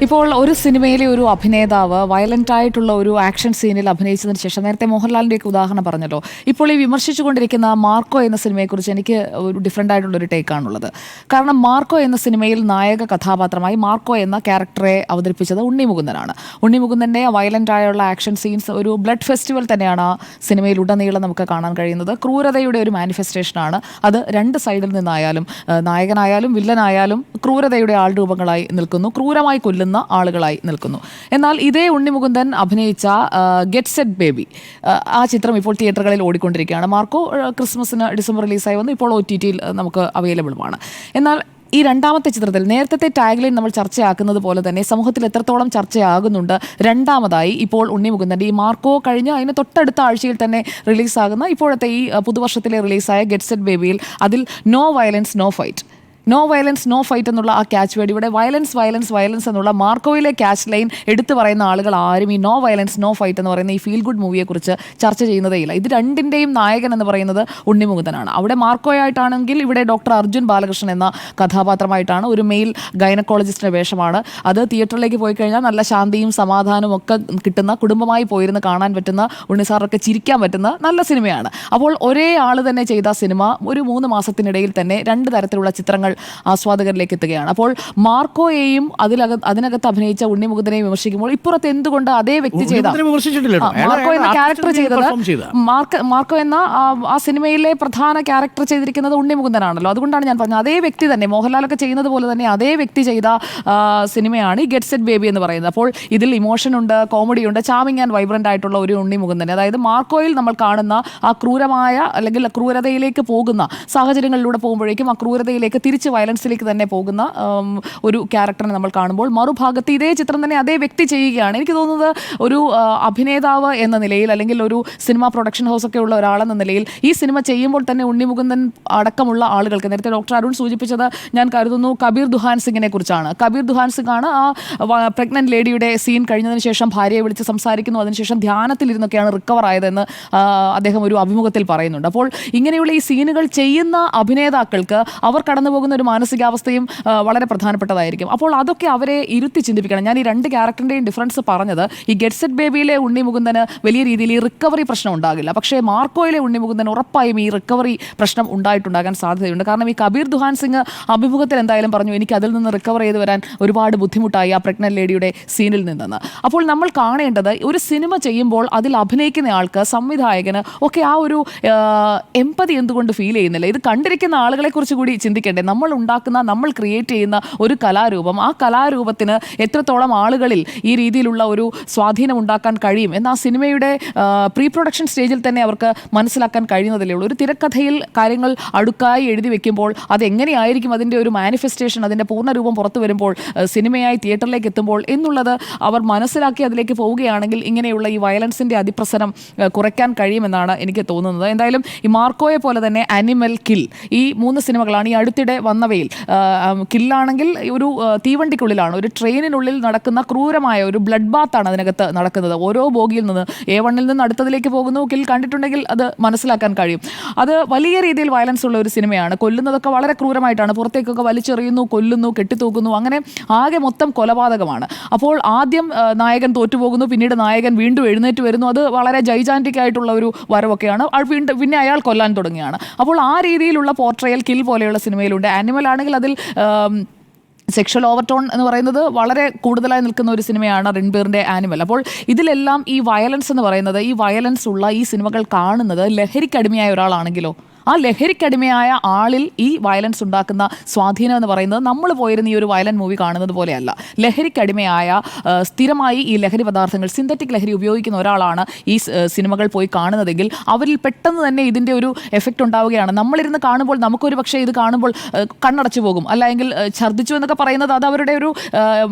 ഇപ്പോൾ ഒരു സിനിമയിലെ ഒരു അഭിനേതാവ് വയലന്റ് ആയിട്ടുള്ള ഒരു ആക്ഷൻ സീനിൽ അഭിനയിച്ചതിന് ശേഷം നേരത്തെ മോഹൻലാലിൻ്റെയൊക്കെ ഉദാഹരണം പറഞ്ഞല്ലോ, ഇപ്പോൾ ഈ വിമർശിച്ചുകൊണ്ടിരിക്കുന്ന മാർക്കോ എന്ന സിനിമയെക്കുറിച്ച് എനിക്ക് ഒരു ഡിഫറെൻ്റ് ആയിട്ടുള്ളൊരു ടേക്കാണുള്ളത്. കാരണം മാർക്കോ എന്ന സിനിമയിൽ നായക കഥാപാത്രമായി മാർക്കോ എന്ന ക്യാരക്ടറെ അവതരിപ്പിച്ചത് ഉണ്ണി മുകുന്ദനാണ്. ഉണ്ണി മുകുന്ദൻ്റെ വയലന്റ് ആയുള്ള ആക്ഷൻ സീൻസ് ഒരു ബ്ലഡ് ഫെസ്റ്റിവൽ തന്നെയാണ് ആ സിനിമയിൽ ഉടനീളം നമുക്ക് കാണാൻ കഴിയുന്നത്. ക്രൂരതയുടെ ഒരു മാനിഫെസ്റ്റേഷനാണ് അത്. രണ്ട് സൈഡിൽ നിന്നായാലും നായകനായാലും വില്ലനായാലും ക്രൂരതയുടെ ആൾ രൂപങ്ങളായി നിൽക്കുന്നു, ക്രൂരമായി കൊല്ലുന്ന ആളുകളായി നിൽക്കുന്നു. എന്നാൽ ഇതേ ഉണ്ണി മുകുന്ദൻ അഭിനയിച്ച ഗെറ്റ് സെറ്റ് ബേബി, ആ ചിത്രം ഇപ്പോൾ തിയേറ്ററുകളിൽ ഓടിക്കൊണ്ടിരിക്കുകയാണ്. മാർക്കോ ക്രിസ്മസിന് ഡിസംബർ റിലീസായി വന്നു, ഇപ്പോൾ OTT നമുക്ക് അവൈലബിളുമാണ്. എന്നാൽ ഈ രണ്ടാമത്തെ ചിത്രത്തിൽ നേരത്തെ ടാഗ്ലൈൻ നമ്മൾ ചർച്ചയാക്കുന്നത് പോലെ തന്നെ സമൂഹത്തിൽ എത്രത്തോളം ചർച്ചയാകുന്നുണ്ട്. രണ്ടാമതായി ഇപ്പോൾ ഉണ്ണി മുകുന്ദൻ്റെ ഈ മാർക്കോ കഴിഞ്ഞ് അതിന് തൊട്ടടുത്ത ആഴ്ചയിൽ തന്നെ റിലീസാകുന്ന ഇപ്പോഴത്തെ ഈ പുതുവർഷത്തിലെ റിലീസായ ഗെറ്റ് സെറ്റ് ബേബിയിൽ അതിൽ no violence no fight, no violence no fight എന്നുള്ള ആ ക്യാച്ച് വേർഡ്, ഇവിടെ വയലൻസ് വയലൻസ് വയലൻസ് എന്നുള്ള മാർക്കോയിലെ ക്യാച്ച് ലൈൻ എടുത്തു പറയുന്ന ആളുകൾ ആരും ഈ നോ വയലൻസ് നോ ഫൈറ്റ് എന്ന് പറയുന്ന ഈ ഫീൽ ഗുഡ് മൂവിയെക്കുറിച്ച് ചർച്ച ചെയ്യുന്നതേയില്ല. ഇത് രണ്ടിൻ്റെയും നായകൻ എന്ന് പറയുന്നത് ഉണ്ണി മുകുന്ദനാണ്. അവിടെ മാർക്കോയായിട്ടാണെങ്കിൽ ഇവിടെ ഡോക്ടർ അർജുൻ ബാലകൃഷ്ണൻ എന്ന കഥാപാത്രമായിട്ടാണ്, ഒരു മെയിൽ ഗൈനക്കോളജിസ്റ്റിൻ്റെ വേഷമാണ്. അത് തിയേറ്ററിലേക്ക് പോയി കഴിഞ്ഞാൽ നല്ല ശാന്തിയും സമാധാനവും ഒക്കെ കിട്ടുന്ന, കുടുംബമായി പോയിരുന്ന് കാണാൻ പറ്റുന്ന, ഉണ്ണിസാറൊക്കെ ചിരിക്കാൻ പറ്റുന്ന നല്ല സിനിമയാണ്. അപ്പോൾ ഒരേ ആൾ തന്നെ ചെയ്ത സിനിമ ഒരു 3 മാസത്തിനിടയിൽ തന്നെ 2 തരത്തിലുള്ള ചിത്രങ്ങൾ ആസ്വാദകരിലേക്ക് എത്തുകയാണ്. അപ്പോൾ മാർക്കോയെയും അതിനകത്ത് അഭിനയിച്ച ഉണ്ണി മുകുന്ദനെയും വിമർശിക്കുമ്പോൾ ഇപ്പുറത്ത് എന്തുകൊണ്ട് അതേ വ്യക്തി ചെയ്ത മാർക്കോ എന്ന ക്യാരക്ടർ ചെയ്തത്, മാർക്കോ എന്ന ആ സിനിമയിലെ പ്രധാന ക്യാരക്ടർ ചെയ്തിരിക്കുന്നത് ഉണ്ണി മുകുന്ദനാണല്ലോ. അതുകൊണ്ടാണ് ഞാൻ പറഞ്ഞത് അതേ വ്യക്തി തന്നെ, മോഹൻലാലൊക്കെ ചെയ്യുന്നത് പോലെ തന്നെ അതേ വ്യക്തി ചെയ്ത സിനിമയാണ് ഈ ഗെറ്റ് സെറ്റ് ബേബി എന്ന് പറയുന്നത്. അപ്പോൾ ഇതിൽ ഇമോഷൻ ഉണ്ട്, കോമഡി ഉണ്ട്, ചാമിങ് ആൻഡ് വൈബ്രന്റ് ആയിട്ടുള്ള ഒരു ഉണ്ണി മുകുന്ദൻ. അതായത് മാർക്കോയിൽ നമ്മൾ കാണുന്ന ആ ക്രൂരമായ അല്ലെങ്കിൽ ക്രൂരതയിലേക്ക് പോകുന്ന സാഹചര്യങ്ങളിലൂടെ പോകുമ്പോഴേക്കും ആ ക്രൂരതയിലേക്ക് തിരിച്ച് വയലൻസിലേക്ക് തന്നെ പോകുന്ന ഒരു ക്യാരക്ടറിനെ നമ്മൾ കാണുമ്പോൾ മറുഭാഗത്ത് ഇതേ ചിത്രം തന്നെ അതേ വ്യക്തി ചെയ്യുകയാണ്. എനിക്ക് തോന്നുന്നത് ഒരു അഭിനേതാവ് എന്ന നിലയിൽ അല്ലെങ്കിൽ ഒരു സിനിമ പ്രൊഡക്ഷൻ ഹൗസൊക്കെ ഉള്ള ഒരാളെന്ന നിലയിൽ ഈ സിനിമ ചെയ്യുമ്പോൾ തന്നെ ഉണ്ണി മുകുന്ദൻ അടക്കമുള്ള ആളുകൾക്ക്, നേരത്തെ ഡോക്ടർ അരുൺ സൂചിപ്പിച്ചത് ഞാൻ കരുതുന്നു കബീർ ദുഹാൻ സിംഗിനെ കുറിച്ചാണ്. കബീർ ദുഹാൻ സിംഗ് ആണ് ആ പ്രഗ്നന്റ് ലേഡിയുടെ സീൻ കഴിഞ്ഞതിന് ശേഷം ഭാര്യയെ വിളിച്ച് സംസാരിക്കുന്നു, അതിനുശേഷം ധ്യാനത്തിലിരുന്നൊക്കെയാണ് റിക്കവർ ആയതെന്ന് അദ്ദേഹം ഒരു അഭിമുഖത്തിൽ പറയുന്നുണ്ട്. അപ്പോൾ ഇങ്ങനെയുള്ള ഈ സീനുകൾ ചെയ്യുന്ന അഭിനേതാക്കൾക്ക് അവർ കടന്നു പോകുന്ന ഒരു മാനസികാവസ്ഥയും വളരെ പ്രധാനപ്പെട്ടതായിരിക്കും. അപ്പോൾ അതൊക്കെ അവരെ ഇരുത്തി ചിന്തിപ്പിക്കണം. ഞാൻ ഈ 2 ക്യാരക്ടറിൻ്റെയും ഡിഫറൻസ് പറഞ്ഞത്, ഈ ഗെറ്റ് സെറ്റ് ബേബിയിലെ ഉണ്ണി മുകുന്ദന് വലിയ രീതിയിൽ ഈ റിക്കവറി പ്രശ്നം ഉണ്ടാകില്ല. പക്ഷേ മാർക്കോയിലെ ഉണ്ണി മുകുന്ദൻ ഉറപ്പായും ഈ റിക്കവറി പ്രശ്നം ഉണ്ടാകാൻ സാധ്യതയുണ്ട്. കാരണം ഈ കബീർ ദുഹാൻ സിംഗ് അഭിമുഖത്തിൽ എന്തായാലും പറഞ്ഞു, എനിക്ക് അതിൽ നിന്ന് റിക്കവർ ചെയ്ത് വരാൻ ഒരുപാട് ബുദ്ധിമുട്ടായി ആ പ്രഗ്നന്റ് ലേഡിയുടെ സീനിൽ നിന്നെന്ന്. അപ്പോൾ നമ്മൾ കാണേണ്ടത് ഒരു സിനിമ ചെയ്യുമ്പോൾ അതിൽ അഭിനയിക്കുന്ന ആൾക്ക്, സംവിധായകന് ഒക്കെ ആ ഒരു എമ്പതി എന്തുകൊണ്ട് ഫീൽ ചെയ്യുന്നില്ല? ഇത് കണ്ടിരിക്കുന്ന ആളുകളെ കുറിച്ച് കൂടി ചിന്തിക്കേണ്ടേ? നമ്മൾ ഉണ്ടാക്കുന്ന, നമ്മൾ ക്രിയേറ്റ് ചെയ്യുന്ന ഒരു കലാരൂപം, ആ കലാരൂപത്തിന് എത്രത്തോളം ആളുകളിൽ ഈ രീതിയിലുള്ള ഒരു സ്വാധീനം ഉണ്ടാക്കാൻ കഴിയും എന്ന് ആ സിനിമയുടെ പ്രീ പ്രൊഡക്ഷൻ സ്റ്റേജിൽ തന്നെ അവർക്ക് മനസ്സിലാക്കാൻ കഴിയുന്നതല്ലേ ഉള്ളൂ. ഒരു തിരക്കഥയിൽ കാര്യങ്ങൾ അടുക്കായി എഴുതി വെക്കുമ്പോൾ അതെങ്ങനെയായിരിക്കും അതിൻ്റെ ഒരു മാനിഫെസ്റ്റേഷൻ, അതിൻ്റെ പൂർണ്ണരൂപം പുറത്തു വരുമ്പോൾ, സിനിമയായി തിയേറ്ററിലേക്ക് എത്തുമ്പോൾ എന്നുള്ളത് അവർ മനസ്സിലാക്കി അതിലേക്ക് പോവുകയാണെങ്കിൽ ഇങ്ങനെയുള്ള ഈ വയലൻസിൻ്റെ അതിപ്രസരം കുറയ്ക്കാൻ കഴിയുമെന്നാണ് എനിക്ക് തോന്നുന്നത്. എന്തായാലും ഈ മാർക്കോയെ പോലെ തന്നെ അനിമൽ, കിൽ, ഈ 3 സിനിമകളാണ് ഈ അടുത്തിടെ വന്നവയിൽ. കില്ലാണെങ്കിൽ ഒരു തീവണ്ടിക്കുള്ളിലാണ്, ഒരു ട്രെയിനിനുള്ളിൽ നടക്കുന്ന ക്രൂരമായ ഒരു ബ്ലഡ് ബാത്താണ് അതിനകത്ത് നടക്കുന്നത്. ഓരോ ബോഗിയിൽ നിന്ന് A1-ൽ നിന്ന് അടുത്തതിലേക്ക് പോകുന്നു. കിൽ കണ്ടിട്ടുണ്ടെങ്കിൽ അത് മനസ്സിലാക്കാൻ കഴിയും. അത് വലിയ രീതിയിൽ വയലൻസ് ഉള്ള ഒരു സിനിമയാണ്. കൊല്ലുന്നതൊക്കെ വളരെ ക്രൂരമായിട്ടാണ്, പുറത്തേക്കൊക്കെ വലിച്ചെറിയുന്നു, കൊല്ലുന്നു, കെട്ടിത്തൂക്കുന്നു, അങ്ങനെ ആകെ മൊത്തം കൊലപാതകമാണ്. അപ്പോൾ ആദ്യം നായകൻ തോറ്റുപോകുന്നു, പിന്നീട് നായകൻ വീണ്ടും എഴുന്നേറ്റ് വരുന്നു. അത് വളരെ ജൈജാന്റിക് ആയിട്ടുള്ള ഒരു വരവൊക്കെയാണ്. പിന്നെ അയാൾ കൊല്ലാൻ തുടങ്ങുകയാണ്. അപ്പോൾ ആ രീതിയിലുള്ള പോർട്രയൽ കിൽ പോലെയുള്ള സിനിമയിലുണ്ട്. ആനിമൽ ആണെങ്കിൽ അതിൽ സെക്ഷൽ ഓവർടോൺ എന്ന് പറയുന്നത് വളരെ കൂടുതലായി നിൽക്കുന്ന ഒരു സിനിമയാണ് രൺബീറിൻ്റെ ആനിമൽ. അപ്പോൾ ഇതിലെല്ലാം ഈ വയലൻസ് എന്ന് പറയുന്നത്, ഈ വയലൻസ് ഉള്ള ഈ സിനിമകൾ കാണുന്നത് ലഹരിക്കടിമയായ ഒരാളാണെങ്കിലോ, ആ ലഹരിക്കടിമയായ ആളിൽ ഈ വയലൻസ് ഉണ്ടാക്കുന്ന സ്വാധീനം എന്ന് പറയുന്നത് നമ്മൾ പോയിരുന്ന ഈ ഒരു വയലന്റ് മൂവി കാണുന്നത് പോലെയല്ല. ലഹരിക്കടിമയായ, സ്ഥിരമായി ഈ ലഹരി പദാർത്ഥങ്ങൾ, സിന്തറ്റിക് ലഹരി ഉപയോഗിക്കുന്ന ഒരാളാണ് ഈ സിനിമകൾ പോയി കാണുന്നതെങ്കിൽ അവരിൽ പെട്ടെന്ന് തന്നെ ഇതിൻ്റെ ഒരു എഫക്റ്റ് ഉണ്ടാവുകയാണ്. നമ്മളിരുന്ന് കാണുമ്പോൾ നമുക്കൊരു പക്ഷേ ഇത് കാണുമ്പോൾ കണ്ണടച്ചു പോകും, അല്ലെങ്കിൽ ഛർദ്ദിച്ചു എന്നൊക്കെ പറയുന്നത് അത് അവരുടെ ഒരു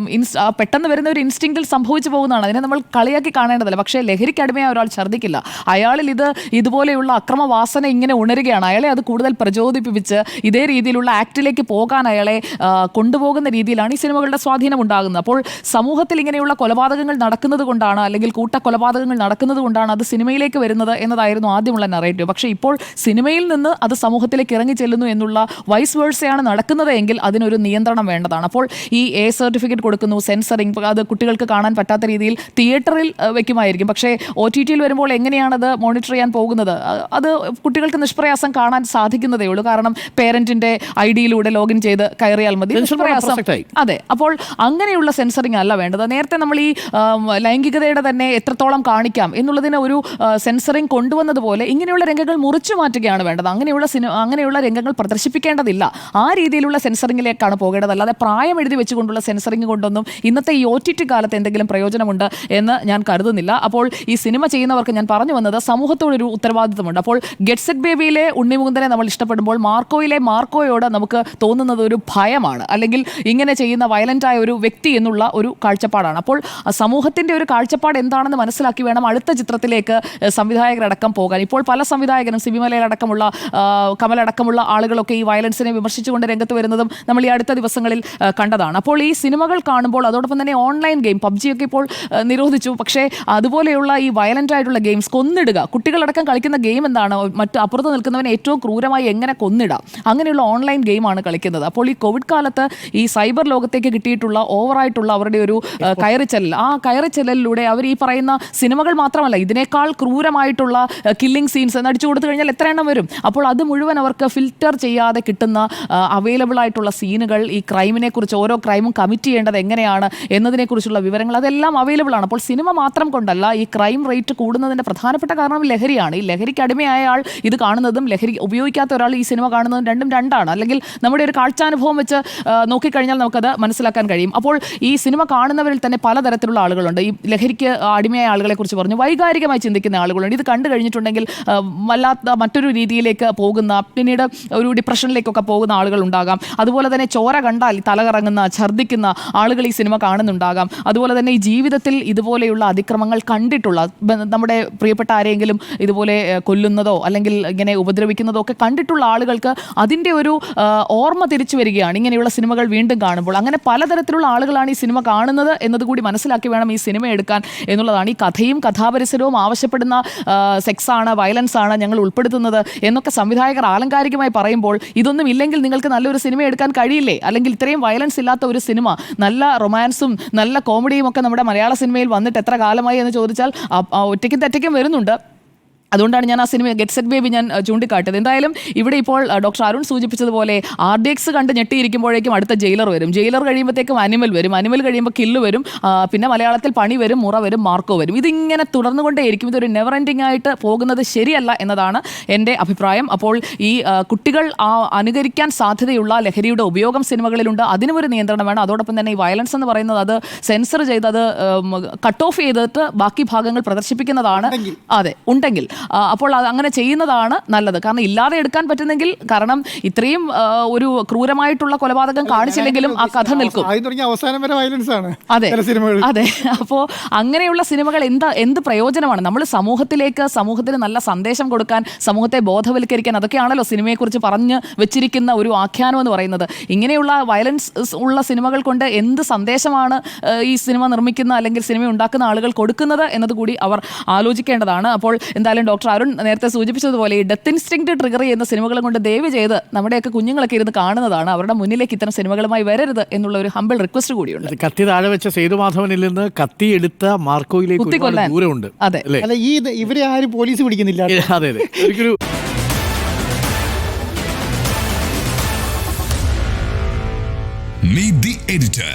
പെട്ടെന്ന് വരുന്ന ഒരു ഇൻസ്റ്റിങ്ക്റ്റിൽ സംഭവിച്ചു പോകുന്നതാണ്. അതിനെ നമ്മൾ കളിയാക്കി കാണേണ്ടതല്ല. പക്ഷേ ലഹരിക്കടിമയായ ഒരാൾ ഛർദ്ദിക്കില്ല. അയാളിൽ ഇതുപോലെയുള്ള അക്രമവാസന ഇങ്ങനെ ഉണരുകയാണ്. എന്താണ്, അയാളെ അത് കൂടുതൽ പ്രചോദിപ്പിച്ച് ഇതേ രീതിയിലുള്ള ആക്ടിലേക്ക് പോകാൻ അയാളെ കൊണ്ടുപോകുന്ന രീതിയിലാണ് ഈ സിനിമകളുടെ സ്വാധീനം ഉണ്ടാകുന്നത്. അപ്പോൾ സമൂഹത്തിൽ ഇങ്ങനെയുള്ള കൊലപാതകങ്ങൾ നടക്കുന്നത് കൊണ്ടാണ്, അല്ലെങ്കിൽ കൊലപാതകങ്ങൾ നടക്കുന്നത് കൊണ്ടാണ് അത് സിനിമയിലേക്ക് വരുന്നത് എന്നതായിരുന്നു ആദ്യമുള്ള നറേറ്റീവ്. പക്ഷേ ഇപ്പോൾ സിനിമയിൽ നിന്ന് അത് സമൂഹത്തിലേക്ക് ഇറങ്ങി ചെല്ലുന്നു എന്നുള്ള വൈസ് വേഴ്സയാണ് നടക്കുന്നത് എങ്കിൽ അതിനൊരു നിയന്ത്രണം വേണ്ടതാണ്. അപ്പോൾ ഈ സർട്ടിഫിക്കറ്റ് കൊടുക്കുന്നു, സെൻസറിങ്, അത് കുട്ടികൾക്ക് കാണാൻ പറ്റാത്ത രീതിയിൽ തിയേറ്ററിൽ വെക്കുമായിരിക്കും. പക്ഷേ OTT-ൽ വരുമ്പോൾ എങ്ങനെയാണത് മോണിറ്റർ ചെയ്യാൻ പോകുന്നത്? അത് കുട്ടികൾക്ക് നിഷ്പ്രയാസം കാണാൻ സാധിക്കുന്നതേ ഉള്ളൂ. കാരണം പേരന്റിന്റെ ID-യിലൂടെ ലോഗിൻ ചെയ്ത് കയറിയാൽ മതി. നിഷ്പ്രയാസം. അതെ. അപ്പോൾ അങ്ങനെയുള്ള സെൻസറിങ് അല്ല വേണ്ടത്. നേരത്തെ നമ്മൾ ഈ ലൈംഗികതയുടെ തന്നെ എത്രത്തോളം കാണിക്കാം എന്നുള്ളതിന് ഒരു സെൻസറിങ് കൊണ്ടുവന്നതുപോലെ ഇങ്ങനെയുള്ള രംഗങ്ങൾ മുറിച്ചു മാറ്റുകയാണ് വേണ്ടത്. അങ്ങനെയുള്ള രംഗങ്ങൾ പ്രദർശിപ്പിക്കേണ്ടതില്ല. ആ രീതിയിലുള്ള സെൻസറിങ്ങിലേക്കാണ് പോകേണ്ടത്. അല്ലാതെ പ്രായം എഴുതി വെച്ചുകൊണ്ടുള്ള സെൻസറിങ് കൊണ്ടൊന്നും ഇന്നത്തെ ഈ OTT കാലത്ത് എന്തെങ്കിലും പ്രയോജനമുണ്ട് എന്ന് ഞാൻ കരുതുന്നില്ല. അപ്പോൾ ഈ സിനിമ ചെയ്യുന്നവർക്ക് ഞാൻ പറഞ്ഞു വന്നത് സമൂഹത്തോടൊരു ഉത്തരവാദിത്തമുണ്ട്. അപ്പോൾ ഗെറ്റ് സെറ്റ് ബേബിയിലെ ഉണ്ണിമുകുന്ദനെ നമ്മൾ ഇഷ്ടപ്പെടുമ്പോൾ മാർക്കോയിലെ മാർക്കോയോട് നമുക്ക് തോന്നുന്നത് ഒരു ഭയമാണ്, അല്ലെങ്കിൽ ഇങ്ങനെ ചെയ്യുന്ന വയലൻ്റായ ഒരു വ്യക്തി എന്നുള്ള ഒരു കാഴ്ചപ്പാടാണ്. അപ്പോൾ സമൂഹത്തിൻ്റെ ഒരു കാഴ്ചപ്പാട് എന്താണെന്ന് മനസ്സിലാക്കി വേണം അടുത്ത ചിത്രത്തിലേക്ക് സംവിധായകരടക്കം പോകാൻ. ഇപ്പോൾ പല സംവിധായകരും സിബിമലയിലടക്കമുള്ള കമലടക്കമുള്ള ആളുകളൊക്കെ ഈ വയലൻസിനെ വിമർശിച്ചുകൊണ്ട് രംഗത്ത് വരുന്നതും നമ്മൾ ഈ അടുത്ത ദിവസങ്ങളിൽ കണ്ടതാണ്. അപ്പോൾ ഈ സിനിമകൾ കാണുമ്പോൾ അതോടൊപ്പം തന്നെ ഓൺലൈൻ ഗെയിം PUBG ഒക്കെ ഇപ്പോൾ നിരോധിച്ചു. പക്ഷേ അതുപോലെയുള്ള ഈ വയലൻ്റ് ആയിട്ടുള്ള ഗെയിംസ്, കൊന്നിടുക, കുട്ടികളടക്കം കളിക്കുന്ന ഗെയിം എന്താണ്, മറ്റ് അപ്പുറത്ത് നിൽക്കുന്നവനെ ഏറ്റവും ക്രൂരമായി എങ്ങനെ കൊന്നിടാം, അങ്ങനെയുള്ള ഓൺലൈൻ ഗെയിമാണ് കളിക്കുന്നത്. അപ്പോൾ ഈ കോവിഡ് കാലത്ത് ഈ സൈബർ ലോകത്തേക്ക് കിട്ടിയിട്ടുള്ള ഓവറായിട്ടുള്ള അവരുടെ ഒരു കയറിച്ചെല്ലൽ, ആ കയറിച്ചെല്ലലിലൂടെ അവർ ഈ പറയുന്ന സിനിമകൾ മാത്രമല്ല ഇതിനേക്കാൾ ക്രൂരമായിട്ടുള്ള കില്ലിംഗ് സീൻസ് നടിച്ചു കൊടുത്തു കഴിഞ്ഞാൽ എത്ര എണ്ണം വരും. അപ്പോൾ അത് മുഴുവൻ അവർക്ക് ഫിൽറ്റർ ചെയ്യാതെ കിട്ടുന്ന അവൈലബിൾ ആയിട്ടുള്ള സീനുകൾ, ഈ ക്രൈമിനെ കുറിച്ച്, ഓരോ ക്രൈമും കമ്മിറ്റ് ചെയ്യേണ്ടത് എങ്ങനെയാണ് എന്നതിനെക്കുറിച്ചുള്ള വിവരങ്ങൾ, അതെല്ലാം അവൈലബിൾ ആണ്. അപ്പോൾ സിനിമ മാത്രം കൊണ്ടല്ല ഈ ക്രൈം റേറ്റ് കൂടുന്നതിൻ്റെ പ്രധാനപ്പെട്ട കാരണം ലഹരിയാണ്. ഈ ലഹരിക്ക് അടിമയായ ആൾ ഇത് കാണുന്നതും ലഹരി ഉപയോഗിക്കാത്ത ഒരാൾ ഈ സിനിമ കാണുന്നതും രണ്ടും രണ്ടാണ്. അല്ലെങ്കിൽ നമ്മുടെ ഒരു കാഴ്ചാനുഭവം വെച്ച് നോക്കിക്കഴിഞ്ഞാൽ നമുക്കത് മനസ്സിലാക്കാൻ കഴിയും. അപ്പോൾ ഈ സിനിമ കാണുന്നവരിൽ തന്നെ പലതരത്തിലുള്ള ആളുകളുണ്ട്. ഈ ലഹരിക്ക് അടിമയായ ആളുകളെ കുറിച്ച് പറഞ്ഞു, വൈകാരികമായി ചിന്തിക്കുന്ന ആളുകളുണ്ട്. ഇത് കണ്ടു കഴിഞ്ഞിട്ടുണ്ടെങ്കിൽ വല്ലാത്ത മറ്റൊരു രീതിയിലേക്ക് പോകുന്ന, പിന്നീട് ഒരു ഡിപ്രഷനിലേക്കൊക്കെ പോകുന്ന ആളുകൾ ഉണ്ടാകാം. അതുപോലെ തന്നെ ചോര കണ്ടാൽ തലകറങ്ങുന്ന, ഛർദ്ദിക്കുന്ന ആളുകൾ ഈ സിനിമ കാണുന്നുണ്ടാകാം. അതുപോലെ തന്നെ ഈ ജീവിതത്തിൽ ഇതുപോലെയുള്ള അതിക്രമങ്ങൾ കണ്ടിട്ടുള്ള, നമ്മുടെ പ്രിയപ്പെട്ട ആരെങ്കിലും ഇതുപോലെ കൊല്ലുന്നതോ അല്ലെങ്കിൽ ഇങ്ങനെ ഉപദ്രവിക്കുന്നതോ ഒക്കെ കണ്ടിട്ടുള്ള ആളുകൾക്ക് അതിൻ്റെ ഒരു ഓർമ്മ തിരിച്ചു വരികയാണ് ഇങ്ങനെയുള്ള സിനിമകൾ വീണ്ടും കാണുമ്പോൾ. അങ്ങനെ പലതരത്തിലുള്ള ആളുകളാണ് ഈ സിനിമ കാണുന്നത് എന്നതുകൂടി മനസ്സിലാക്കി വേണം ഈ സിനിമ എടുക്കാൻ എന്നുള്ളതാണ്. ഈ കഥയും കഥാപരിസരവും ആവശ്യപ്പെടുന്ന സെക്സാണ്, വയലൻസ് ആണ് ഞങ്ങൾ ഉൾപ്പെടുത്തുന്നത് എന്നൊക്കെ സംവിധായകർ ആലങ്കാരികമായി പറയുമ്പോൾ ഇതൊന്നും ഇല്ലെങ്കിൽ നിങ്ങൾക്ക് നല്ലൊരു സിനിമ എടുക്കാൻ കഴിയില്ലേ? അല്ലെങ്കിൽ ഇത്രയും വയലൻസ് ഇല്ലാത്ത ഒരു സിനിമ, നല്ല റൊമാൻസും നല്ല കോമഡിയും ഒക്കെ നമ്മുടെ മലയാള സിനിമയിൽ വന്നിട്ട് എത്ര കാലമായി എന്ന് ചോദിച്ചാൽ ഒറ്റയ്ക്കും തെറ്റയ്ക്കും വരുന്നുണ്ട്. അതുകൊണ്ടാണ് ഞാൻ ആ സിനിമ ഗെറ്റ് സെറ്റ് ബേബി ഞാൻ ചൂണ്ടിക്കാട്ടിയത്. എന്തായാലും ഇവിടെ ഇപ്പോൾ ഡോക്ടർ അരുൺ സൂചിപ്പിച്ചതുപോലെ RDX കണ്ട് ഞെട്ടിയിരിക്കുമ്പോഴേക്കും അടുത്ത ജയിലർ വരും, ജയിലർ കഴിയുമ്പോഴത്തേക്കും അനിമൽ വരും, അനിമൽ കഴിയുമ്പോൾ കില്ല് വരും, പിന്നെ മലയാളത്തിൽ പണി വരും, മുറ വരും, മാർക്കോ വരും. ഇതിങ്ങനെ തുടർന്നുകൊണ്ടേയിരിക്കും. ഇതൊരു നെവർ എൻഡിങ് ആയിട്ട് പോകുന്നത് ശരിയല്ല എന്നതാണ് എൻ്റെ അഭിപ്രായം. അപ്പോൾ ഈ കുട്ടികൾ അനുകരിക്കാൻ സാധ്യതയുള്ള ലഹരിയുടെ ഉപയോഗം സിനിമകളിലുണ്ട്, അതിനും ഒരു നിയന്ത്രണം വേണം. അതോടൊപ്പം തന്നെ ഈ വയലൻസ് എന്ന് പറയുന്നത് അത് സെൻസർ ചെയ്ത്, അത് കട്ട് ഓഫ് ചെയ്തിട്ട് ബാക്കി ഭാഗങ്ങൾ പ്രദർശിപ്പിക്കുന്നതാണ്. അതെ, ഉണ്ടെങ്കിൽ അപ്പോൾ അത് അങ്ങനെ ചെയ്യുന്നതാണ് നല്ലത്. കാരണം ഇല്ലാതെ എടുക്കാൻ പറ്റുന്നെങ്കിൽ, കാരണം ഇത്രയും ഒരു ക്രൂരമായിട്ടുള്ള കൊലപാതകം കാണിച്ചില്ലെങ്കിലും ആ കഥ നിൽക്കും. അവസാനം വരെ വയലൻസ് ആണ്. അതെ അതെ. അപ്പോൾ അങ്ങനെയുള്ള സിനിമകൾ എന്ത് പ്രയോജനമാണ്? നമ്മൾ സമൂഹത്തിന് നല്ല സന്ദേശം കൊടുക്കാൻ, സമൂഹത്തെ ബോധവൽക്കരിക്കാൻ, അതൊക്കെയാണല്ലോ സിനിമയെക്കുറിച്ച് പറഞ്ഞ് വെച്ചിരിക്കുന്ന ഒരു ആഖ്യാനം എന്ന് പറയുന്നത്. ഇങ്ങനെയുള്ള വയലൻസ് ഉള്ള സിനിമകൾ കൊണ്ട് എന്ത് സന്ദേശമാണ് ഈ സിനിമ നിർമ്മിക്കുന്ന അല്ലെങ്കിൽ സിനിമ ഉണ്ടാക്കുന്ന ആളുകൾ കൊടുക്കുന്നത് എന്നതുകൂടി അവർ ആലോചിക്കേണ്ടതാണ്. അപ്പോൾ എന്തായാലും ഡോക്ടർ അരുൺ നേരത്തെ സൂചിപ്പിച്ചതുപോലെ ഈ ഡെത്ത് ഇൻസ്റ്റിങ്ക്റ്റ് ട്രിഗർ ചെയ്യുന്ന സിനിമകളും കൊണ്ട് ദയവ് ചെയ്ത് നമ്മുടെയൊക്കെ കുഞ്ഞുങ്ങളൊക്കെ ഇരുന്ന് കാണുന്നതാണ്, അവരുടെ മുന്നിലേക്ക് ഇത്തരം സിനിമകളുമായി വരരുത് എന്നുള്ള ഒരു ഹംബിൾ റിക്വസ്റ്റ് കൂടിയുണ്ട്. കത്തി താഴെ വെച്ച സേതുമാധവനിൽ നിന്ന് കത്തി എടുത്ത മാർക്കോയിലേക്ക് ദൂരമുണ്ട്. അതെ, ഇവരെ ആരും പോലീസ് പിടിക്കുന്നില്ല. അതെ അതെ. ഒരിക്കലും Meet the editor.